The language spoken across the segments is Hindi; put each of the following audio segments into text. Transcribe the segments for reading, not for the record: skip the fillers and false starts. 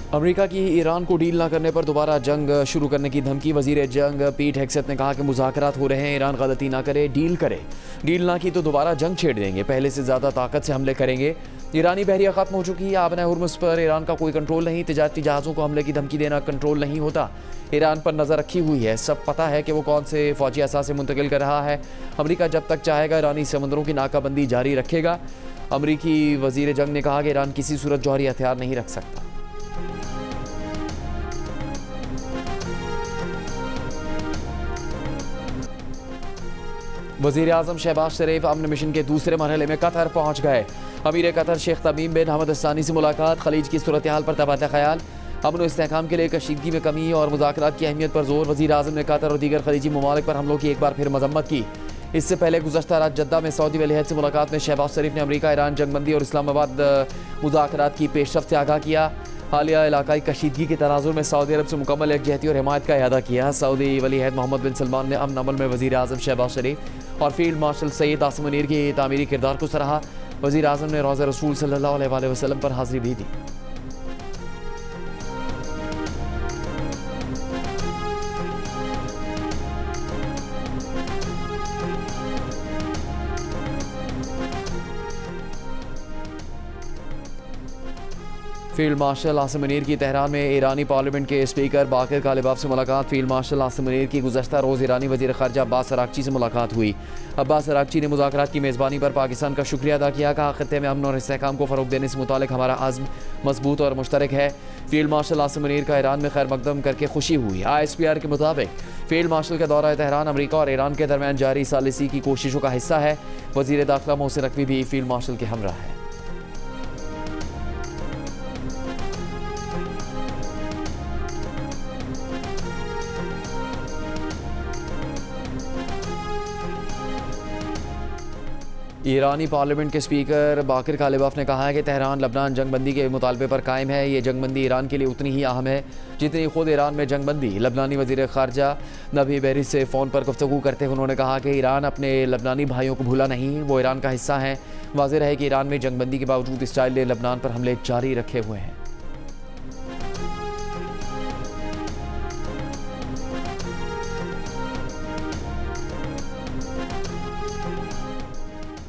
अमेरिका की ईरान को डील न करने पर दोबारा जंग शुरू करने की धमकी। वजीर जंग पीट हेगसेथ ने कहा कि मुज़ाकरात हो रहे हैं, ईरान गलती ना करे, डील करे। डील ना की तो दोबारा जंग छेड़ देंगे, पहले से ज़्यादा ताकत से हमले करेंगे। ईरानी बहरिया ख़त्म हो चुकी है, आबना हुर्मुज़ पर ईरान का कोई कंट्रोल नहीं। तिजारती जहाज़ों को हमले की धमकी देना कंट्रोल नहीं होता। ईरान पर नज़र रखी हुई है, सब पता है कि वो कौन से फ़ौजी असासे मुंतकिल कर रहा है। अमरीका जब तक चाहेगा ईरानी समंदरों की नाकाबंदी जारी रखेगा। अमरीकी वजीर जंग ने कहा कि ईरान किसी सूरत जौहरी हथियार नहीं रख सकता। वज़ीर आज़म शहबाज शरीफ अमन मिशन के दूसरे मरहले में कतर पहुँच गए। अमीर कतर शेख तमीम बिन हमद अस्सानी से मुलाकात, खलीज की सूरत हाल पर तबादला ख्याल, अमन इस्तेहकाम के लिए कशीदगी में कमी और मुज़ाकरात की अहमियत पर जोर। वज़ीर आज़म ने कतर और दीगर खलीजी ममालिक पर हमलों की एक बार फिर मजम्मत की। इससे पहले गुज़श्ता रात जद्दा में सऊदी वली अहद से मुलाकात में शहबाज शरीफ ने अमरीका, ईरान, जंगबंदी और इस्लामाबाद मुज़ाकरात की पेशरफ्त से आगाह किया। हालिया इलाकाई कशीदगी के तनाजुर में सऊदी अरब से मुकम्मल यकजहती और हिमायत का इआदा किया। सऊदी वली अहद मोहम्मद बिन सलमान ने अमन अमल में वज़ीर आज़म शहबाज शरीफ और फील्ड मार्शल सैयद आसिम मुनीर के तामीरी किरदार को सराहा। वज़ीर आज़म ने रोज़ा रसूल सल्लल्लाहु अलैहि वसल्लम पर हाज़िरी भी दी। फील्ड मार्शल आसिम मुनीर की तेहरान में ईरानी पार्लियामेंट के स्पीकर बाकिर कालिबाफ से मुलाकात। फील्ड मार्शल आसिम मुनीर की गुज़श्ता रोज़ ईरानी वज़ीर ख़ारजा अब्बास अराग़ची से मुलाकात हुई। अब्बास अराग़ची ने मुज़ाकरात की मेज़बानी पर पाकिस्तान का शुक्रिया अदा किया। कहा ख़ित्ते में अमन और इस्तेहकाम को फ़रोग़ देने से मुतालिक हमारा आज़्म मजबूत और मुश्तरक है। फील्ड मार्शल आसिम मुनीर का ईरान में खैर मकदम करके खुशी हुई। ISPR के मुताबिक फील्ड मार्शल का दौरा तेहरान अमरीका और ईरान के दरमियान जारी सालिसी की कोशिशों का हिस्सा है। वज़ीर दाखिला मोहसिन नकवी भी फील्ड मार्शल के हमरा है। ईरानी पार्लियामेंट के स्पीकर बाकिर कालिबाफ ने कहा है कि तेहरान लबनान जंगबंदी के मुतालबे पर कायम है। ये जंगबंदी ईरान के लिए उतनी ही अहम है जितनी खुद ईरान में जंगबंदी। लबनानी वज़ीर ख़ारजा नबी बेरी से फ़ोन पर गुफ्तगू करते हुए उन्होंने कहा कि ईरान अपने लबनानी भाइयों को भूला नहीं, वो ईरान का हिस्सा हैं। वाज़ेह है कि ईरान में जंगबंदी के बावजूद इसराइल ने लबनान पर हमले जारी रखे हुए हैं।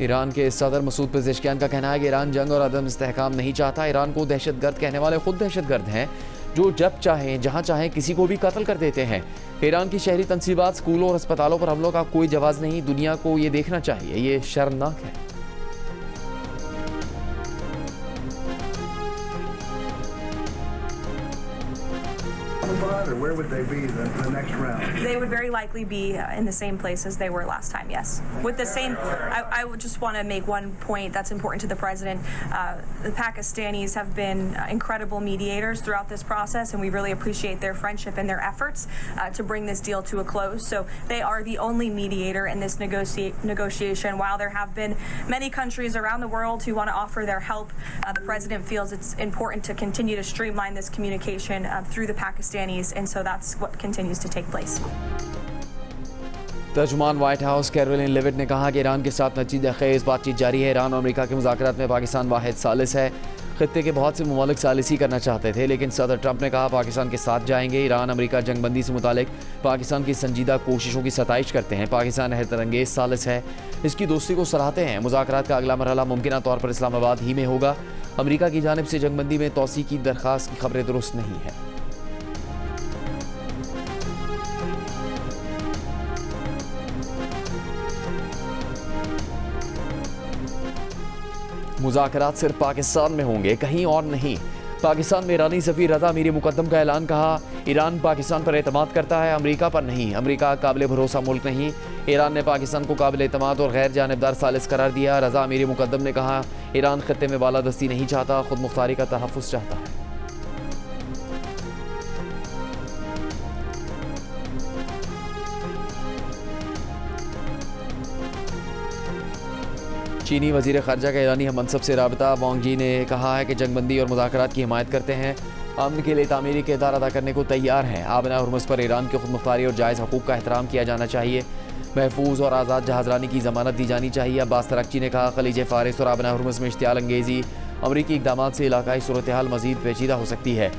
ईरान के सदर मसूद पेज़ेश्कियान का कहना है कि ईरान जंग और अदम इस्तेहकाम नहीं चाहता। ईरान को दहशतगर्द कहने वाले खुद दहशतगर्द हैं जो जब चाहें जहां चाहें किसी को भी कत्ल कर देते हैं। ईरान की शहरी तंसीबात, स्कूलों और अस्पतालों पर हमलों का कोई जवाब नहीं। दुनिया को ये देखना चाहिए, ये शर्मनाक है। Or where would they be the next round? They would very likely be in the same place as they were last time, yes. With the same, I would just want to make one point that's important to the president. The Pakistanis have been incredible mediators throughout this process, and we really appreciate their friendship and their efforts to bring this deal to a close. So they are the only mediator in this negotiation. While there have been many countries around the world who want to offer their help, the president feels it's important to continue to streamline this communication through the Pakistanis, and so that's what continues to take place. तर्जुमान व्हाइट हाउस कैरोलिन लेविट ने कहा कि ईरान के साथ नतीजा खेज बातचीत जारी है। ईरान और अमेरिका के मुज़ाकरात में पाकिस्तान वाहिद सालिस है। खित्ते के बहुत से ममालिक सालिसी करना चाहते थे, लेकिन सदर ट्रंप ने कहा पाकिस्तान के साथ जाएंगे। ईरान अमेरिका जंगबंदी से मुतालिक पाकिस्तान की संजीदा कोशिशों की सताइश करते हैं। पाकिस्तान हैरतअंगेज सालिस है, इसकी दोस्ती को सराहते हैं। मुज़ाकरात का अगला मरहला मुमकिन तौर पर इस्लामाबाद ही में होगा। अमेरिका की जानिब से जंगबंदी में तोसी की दरख्वास्त की खबरें दुरुस्त नहीं है। मुज़ाकरात सिर्फ पाकिस्तान में होंगे, कहीं और नहीं। पाकिस्तान में ईरानी सफ़ीर रज़ा मीर मुक़द्दम का ऐलान। कहा ईरान पाकिस्तान पर एतमाद करता है, अमेरिका पर नहीं। अमेरिका काबिल भरोसा मुल्क नहीं। ईरान ने पाकिस्तान को काबिल एतमाद और गैर जानिबदार सालिस करार दिया। रज़ा मीर मुक़द्दम ने कहा ईरान खत्ते में बालादस्ती नहीं चाहता, खुद मुख्तारी का तहफ़्फ़ुज़ चाहता है। चीनी वज़ीर ख़ारजा का ईरानी मनसब से राबता। वांग जी ने कहा है कि जंगबंदी और मुज़ाकरात की हिमायत करते हैं, अमन के लिए तामीरी किरदार अदा करने को तैयार हैं। आबना हुर्मुज़ पर ईरान के खुद मुख्तारी और जायज़ हकूक़ का एहतराम किया जाना चाहिए। महफूज और आज़ाद जहाज़रानी की ज़मानत दी जानी चाहिए। अब्बास अराग़ची ने कहा खलीज फ़ारिस और आबना हुर्मुज़ में इश्तियाल अंगेज़ी अमरीकी इक़दामात से इलाकाई सूरत हाल मज़ीद पेचीदा हो सकती है।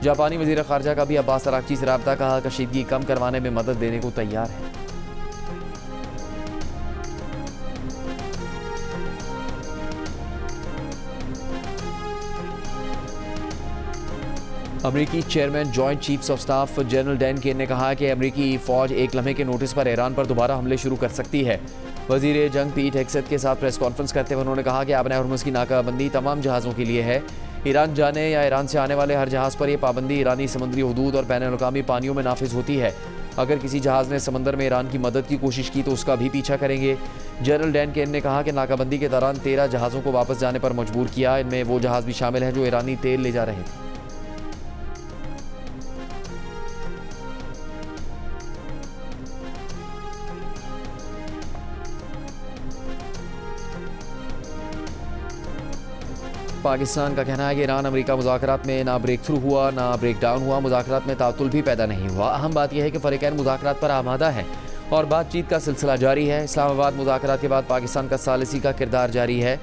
जापानी वज़ीर ख़ारजा का भी अब्बास अराग़ची से राब्ता, कहा कशीदगी कम करवाने में मदद देने को तैयार है। अमरीकी chairman joint chiefs of staff general Dan Caine ने कहा कि अमरीकी फ़ौज एक लम्हे के नोटिस पर ईरान पर दोबारा हमले शुरू कर सकती है। वज़ीर जंग पीट हेग्सेथ के साथ प्रेस कॉन्फ्रेंस करते हुए उन्होंने कहा कि आबना हरमुज़ की नाकाबंदी तमाम जहाज़ों के लिए है। ईरान जाने या ईरान से आने वाले हर जहाज़ पर यह पाबंदी ईरानी समुद्री हदूद और बैनुल-अक़वामी पानियों में नाफिज होती है। अगर किसी जहाज़ ने समंदर में ईरान की मदद की कोशिश की तो उसका भी पीछा करेंगे। जनरल डैन केन ने कहा कि नाकाबंदी के दौरान 13 जहाज़ों को वापस जाने पर मजबूर किया। इनमें वो जहाज़ भी शामिल हैं जो ईरानी तेल ले जा रहे थे। पाकिस्तान का कहना है कि ईरान अमेरिका मुज़ाकरात में ना ब्रेक थ्रू हुआ ना ब्रेक डाउन हुआ, मुज़ाकरात में तातुल भी पैदा नहीं हुआ। अहम बात यह है कि फ़रीक़ैन मुज़ाकरात पर आमादा है और बातचीत का सिलसिला जारी है। इस्लामाबाद मुज़ाकरात के बाद पाकिस्तान का सालिसी का किरदार जारी है।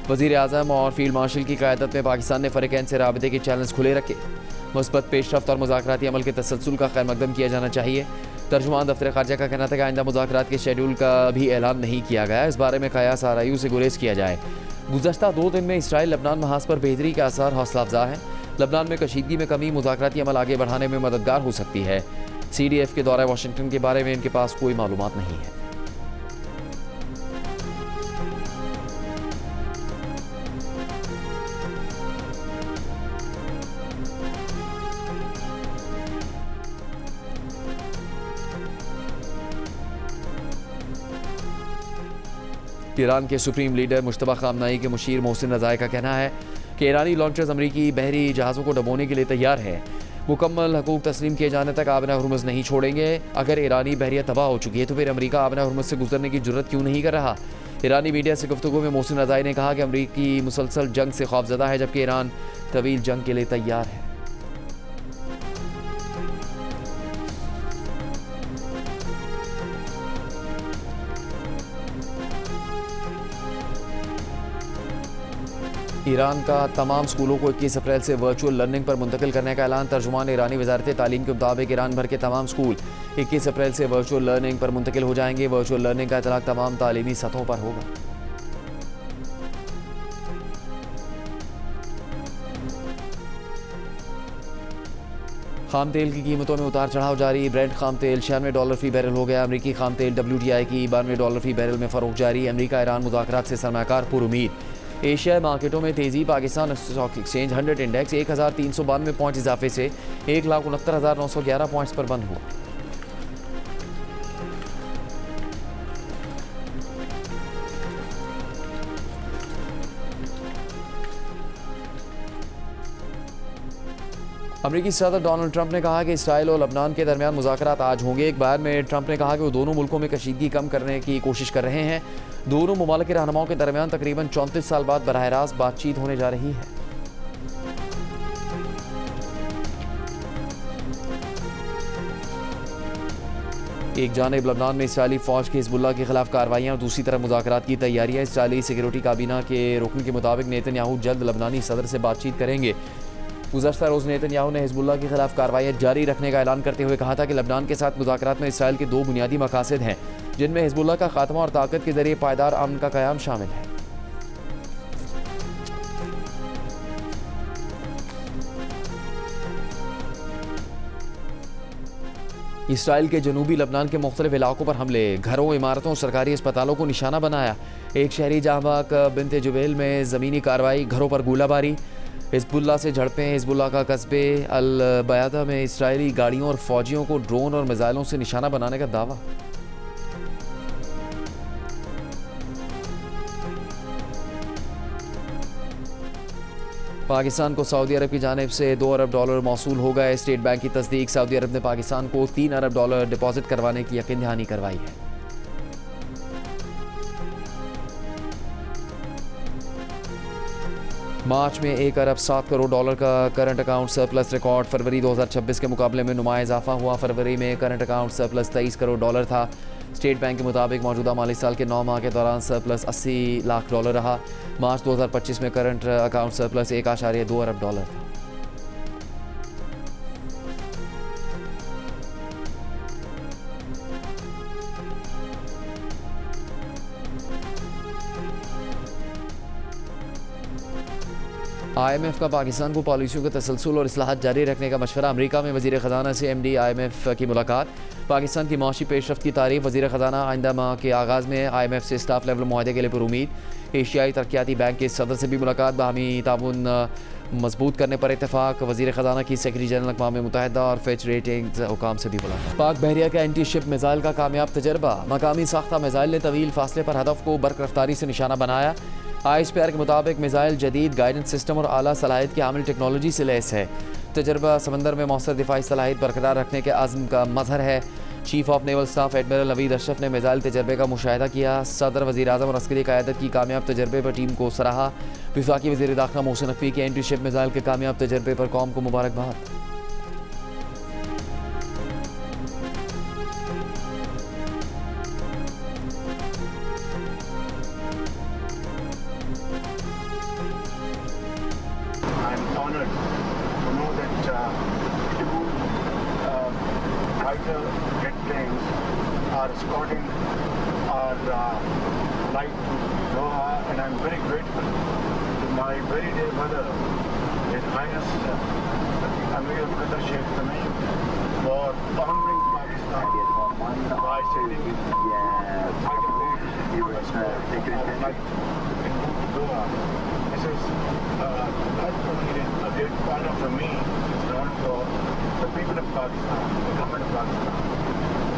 वज़ीर आज़म और फील्ड मार्शल की क़यादत में पाकिस्तान ने फ़रीक़ैन से राबते के चैनल्स खुले रखे। मुस्बत पेशरफ्त और मुज़ाकराती अमल के तसलसल का खैर मकदम किया जाना चाहिए। तर्जुमान दफ्तर ख़ारजा का कहना था कि आइंदा मुज़ाकरात के शेड्यूल का भी ऐलान नहीं किया गया। इस बारे में क़यास आरायू से गुरेज किया जाए। गुज़श्ता 2 दिन में इसराइल लबनान महाज पर बेहतरी का असर हौसला अफजा है। लबनान में कशीदगी में कमी मुज़ाकराती अमल आगे बढ़ाने में मददगार हो सकती है। CDF के दौरे वाशिंगटन के बारे में इनके पास कोई मालूमात नहीं है। ईरान के सुप्रीम लीडर मुश्तबा ख़ामनाई के मुशीर मोहसिन रज़ाई का कहना है कि ईरानी लॉन्चर्स अमरीकी बहरी जहाज़ों को डबोने के लिए तैयार हैं। मुकम्मल हकूक़ तस्लीम किए जाने तक आबना हरमुज़ नहीं छोड़ेंगे। अगर ईरानी बहरिया तबाह हो चुकी है तो फिर अमरीका आबना हरमुज़ से गुजरने की जुर्रत क्यों नहीं कर रहा। ईरानी मीडिया से गुफ्तगू में मोहसिन रज़ाई ने कहा कि अमरीकी मुसलसल जंग से खौफज़दा है जबकि ईरान तवील जंग के लिए तैयार है। ईरान का तमाम स्कूलों को 21 अप्रैल से वर्चुअल लर्निंग पर मुंतकिल करने का ऐलान। तर्जुमान ईरानी वज़ारत तालीम के मुताबिक ईरान भर के तमाम स्कूल 21 अप्रैल से वर्चुअल लर्निंग पर मुंतकिल हो जाएंगे। वर्चुअल लर्निंग का इतलाक़ तमाम तालीमी सतहों पर होगा। खाम तेल की कीमतों में उतार चढ़ाव जारी। ब्रेंट खाम तेल $96 फ़ी बैरल हो गया। अमरीकी खाम तेल WTI की $92 फ़ी बैरल में फ़रोख्त जारी। अमरीका ईरान मुज़ाकरात से सरमाकार पुरुमीद। एशियाई मार्केटों में तेज़ी। Pakistan stock exchange 100 index 1392 point इजाफे से 1,69,911 पॉइंट्स पर बंद हुआ। अमरीकी सदर डोनाल्ड ट्रंप ने कहा कि इसराइल और लबनान के दरमियान मुज़ाकरात आज होंगे। एक बयान में ट्रंप ने कहा कि वो दोनों मुल्कों में कशीदगी कम करने की कोशिश कर रहे हैं। दोनों मुमालिक के रहनुमाओं के दरमियान तकरीबन 34 साल बाद बराह रास्त बातचीत होने जा रही है। एक जानिब लबनान में इसराइली फ़ौज की हिज़्बुल्लाह के खिलाफ कार्रवाइयाँ और दूसरी तरफ मुज़ाकरात की तैयारियाँ। इसराइली सिक्योरिटी काबीना के रुकन के मुताबिक नेतन्याहू जल्द लबनानी सदर से बातचीत करेंगे। गुज़श्ता रोज़ नेतन्याहू ने हिज़्बुल्लाह के खिलाफ कार्रवाइयाँ जारी रखने का ऐलान करते हुए कहा था कि लबनान के साथ मुज़ाकरात में इसराइल के 2 बुनियादी मकासद हैं, जिनमें हिज़्बुल्लाह का खात्मा और ताकत के जरिए पायदार अमन का क़याम शामिल है। इसराइल के जनूबी लबनान के मुख्तलिफ इलाकों पर हमले, घरों, इमारतों, सरकारी अस्पतालों को निशाना बनाया। एक शहरी जहांबाग बिन्ते जुबैल में ज़मीनी कार्रवाई, घरों पर गोलाबारी। हिज़्बुल्लाह से झड़पें। हिज़्बुल्लाह का कस्बे अल बयादा में इसराइली गाड़ियों और फ़ौजियों को ड्रोन और मिसाइलों से निशाना बनाने का दावा। पाकिस्तान को सऊदी अरब की जानिब से $2 अरब मौसूल हो गए। स्टेट बैंक की तस्दीक। सऊदी अरब ने पाकिस्तान को $3 अरब डिपॉजिट करवाने की यकीन दहानी करवाई है। मार्च में $1 अरब 7 करोड़ का करंट अकाउंट सरप्लस रिकॉर्ड। फरवरी 2026 के मुकाबले में नुमाया इजाफा हुआ। फरवरी में करंट अकाउंट सरप्लस $23 करोड़ था। स्टेट बैंक के मुताबिक मौजूदा माली साल के 9 माह के दौरान सरप्लस $80 लाख रहा। मार्च 2025 में करंट अकाउंट सरप्लस $1.2 अरब था। IMF का पाकिस्तान को पॉलिसियों के तसलसल और इस्लाहात जारी रखने का मशवरा। अमरीका में वज़ीर ख़जाना से MD IMF की मुलाकात। पाकिस्तान की माशी पेशरफ्त की तारीफ। वज़ीर ख़जाना आइंदा माह के आगाज़ में IMF से स्टाफ लेवल मुआहदे के लिए पुरुमीद। एशियाई तरक्याती बैंक के सदर से भी मुलाकात। बाहमी ताउन मजबूत करने पर इतफाक़। वज़ीर ख़जाना की सेक्रेटरी जनरल अक़वाम मुत्तहिदा और फिच रेटिंग्स हुकाम से भी मुलाकात। पाक बहरिया का एंटी शिप मिसाइल का कामयाब तजर्बा। मकामी साख्ता मिसाइल ने तवील फासले पर हदफ को बरक़रफ्तारी से निशाना बनाया। ISPR के मुताबिक मिसाइल जदीद गाइडेंस सिस्टम और आला सलाहियत की हामिल टेक्नोलॉजी से लैस है। तजर्बा समंदर में मौसर दिफाई सलाहियत बरकरार रखने के आज़म का मजहर है। Chief of naval staff admiral Naveed Ashraf ने मिसाइल तजर्बे का मुशाहिदा किया। सदर वज़ीर आज़म और अस्करी क़यादत की कामयाब तजर्बे पर टीम को सराहा। वफाकी वज़ीर दाखिला मोहसिन नकवी के एंटी शिप मिसाइल के कामयाब तजर्बे पर कौम को मुबारकबाद। I'm honored to know that two fighter jet planes are escorting our flight to Doha, and I'm very grateful to my very dear mother, His Highness Amir al-Qatar Sheikh Tamim, for honoring Pakistan by sending fighter planes to escort our flight and move to Doha. This is not only a great honor for me, it's an honor for the people of Pakistan, the government of Pakistan,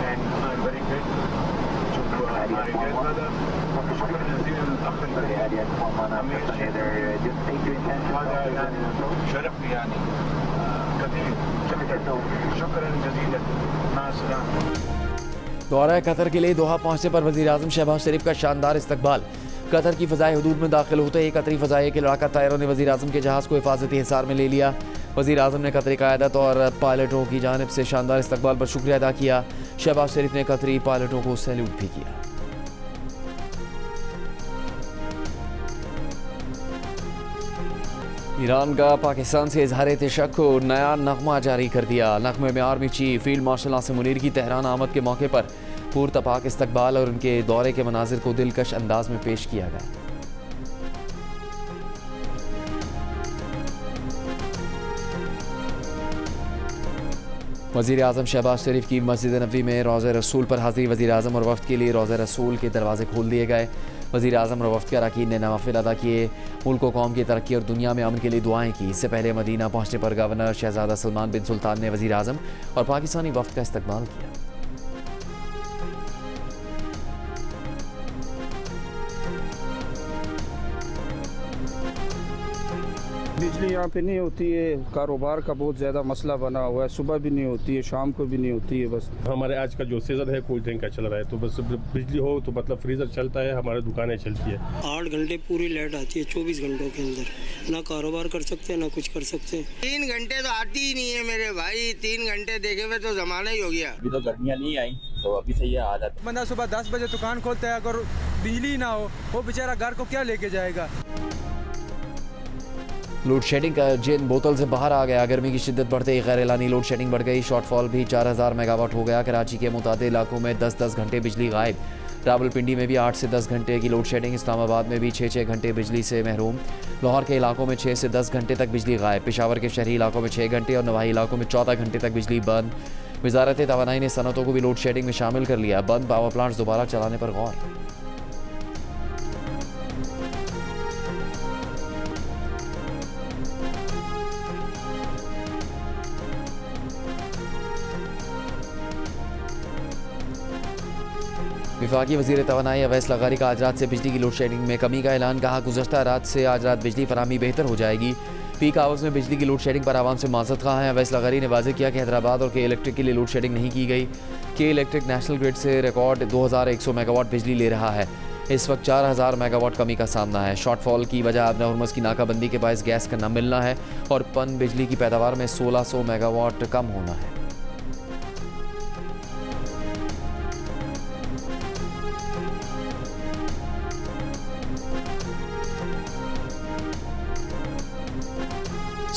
and I'm very grateful to my dear mother, Shukr Nazir al-Akhil, Amir Sheikh Sharaf Yani, Shukran Jazeelan, Ma'as-salam. दौरा कतर के लिए दोहा पहुंचने पर वज़ीर आज़म शहबाज शरीफ का शानदार इस्तकबाल। कतर की फ़ज़ाई हदूद में दाखिल होते ही कतरी फ़ज़ाई के लड़ाका तायरों ने वज़ीर आज़म के जहाज़ को हिफाजती हिसार में ले लिया। वज़ीर आज़म ने कतरी क़यादत और पायलटों की जानिब से शानदार इस्तकबाल पर शुक्रिया अदा किया। शहबाज शरीफ ने कतरी पायलटों को सैल्यूट भी किया। ईरान का पाकिस्तान से इजहार तशक्कुर को नया नगमा जारी कर दिया। नगमे में army chief field marshal Nasir Munir की तेहरान आमद के मौके पर पुरतपाक इस्तकबाल और उनके दौरे के मनाजिर को दिलकश अंदाज में पेश किया गया। वज़ीर आज़म शहबाज शरीफ की मस्जिद नबवी में रोज़ा रसूल पर हाज़िरी। वज़ीर आज़म और वफ़द के लिए रोज़ा रसूल के दरवाजे खोल दिए गए। वज़ीर आज़म और वफ़द के अरकान ने नवाफिल अदा किए। मुल्क व कौम की तरक्की और दुनिया में अमन के लिए दुआएं की। इससे पहले मदीना पहुँचने पर गवर्नर शहज़ादा सलमान बिन सुल्तान ने वज़ीर आज़म और पाकिस्तानी वफ़द का इस्तकबाल किया। बिजली यहाँ पे नहीं होती है, कारोबार का बहुत ज़्यादा मसला बना हुआ है। सुबह भी नहीं होती है, शाम को भी नहीं होती है। बस हमारे आज का जो सीज़न है कोल्ड ड्रिंक का चल रहा है, तो बस बिजली हो तो मतलब फ्रीज़र चलता है, हमारी दुकानें चलती है। 8 घंटे पूरी लाइट आती है 24 घंटों के अंदर। ना कारोबार कर सकते हैं ना कुछ कर सकते हैं। 3 घंटे तो आती ही नहीं है मेरे भाई। 3 घंटे देखे हुए तो ज़माना ही हो गया। अभी तो गर्मियाँ नहीं आई तो अभी से ये आदत। बंदा सुबह 10 बजे दुकान खोलता है, अगर बिजली ना हो वो बेचारा घर को क्या लेके जाएगा। लोड शेडिंग का जिन बोतल से बाहर आ गया। गर्मी की शिद्दत बढ़ते ही गैर एलानी लोड शेडिंग बढ़ गई। शॉर्टफॉल भी 4000 मेगावाट हो गया। कराची के मुतादिद इलाकों में 10-10 घंटे बिजली गायब। रावलपिंडी में भी 8 से 10 घंटे की लोड शेडिंग। इस्लामाबाद में भी 6-6 घंटे बिजली से महरूम। लाहौर के इलाकों में 6 से 10 घंटे तक बिजली गायब। पेशावर के शहरी इलाकों में 6 घंटे और नवाही इलाकों में 14 घंटे तक बिजली बंद। वजारत तवानाई ने सनतों को भी लोड शेडिंग में शामिल कर लिया। बंद पावर प्लांट्स दोबारा चलाने पर गौर। वफाकी वज़ीर तवानाई अवैस लगारी का आज रात से बिजली की लोड शेडिंग में कमी का ऐलान। कहा गुज़श्ता रात से आज रात बिजली फराहमी बेहतर हो जाएगी। पीक आवर्स में बिजली की लोड शेडिंग पर आवाम से माज़रत कहा है। अवैस लगारी ने वाज़ेह किया कि हैदराबाद और के इलेक्ट्रिक के लिए लोड शेडिंग नहीं की गई। के इलेक्ट्रिक नेशनल ग्रिड से रिकॉर्ड 2100 मेगावाट बिजली ले रहा है। इस वक्त 4000 मेगावाट कमी का सामना है। शॉर्टफॉल की वजह अब हुर्मुज़ की नाकाबंदी के बायस गैस का न मिलना है और पन बिजली की पैदावार में 1600 मेगावाट कम होना है।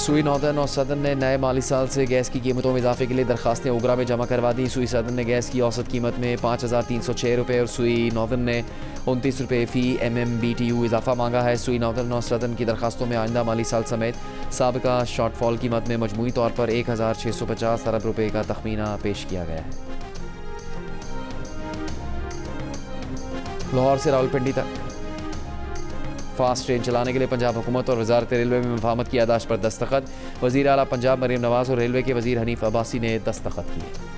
सुई नॉर्दर्न और सदर्न ने नए माली साल से गैस की कीमतों में इजाफे के लिए दरखास्तें ओगरा में जमा करवा दी। सुई सदर्न ने गैस की औसत कीमत में 5306 रुपये और सुई नॉर्दर्न ने ₹29 फ़ी MMBTU इजाफा मांगा है। सुई नौसरतन की दरखास्तों में आइंदा माली साल समेत साबिका शॉर्टफॉल कीमत में मजमूई तौर पर 1650 अरब रुपये का तखमीना पेश किया गया है। लाहौर से रावलपिंडी तक फास्ट ट्रेन चलाने के लिए पंजाब हुकूमत और वजारत रेलवे में मुफाहमत की यादाश्त पर दस्तखत। वज़ीर आला पंजाब मरीम नवाज़ और रेलवे के वज़ीर हनीफ अब्बासी ने दस्तखत किए।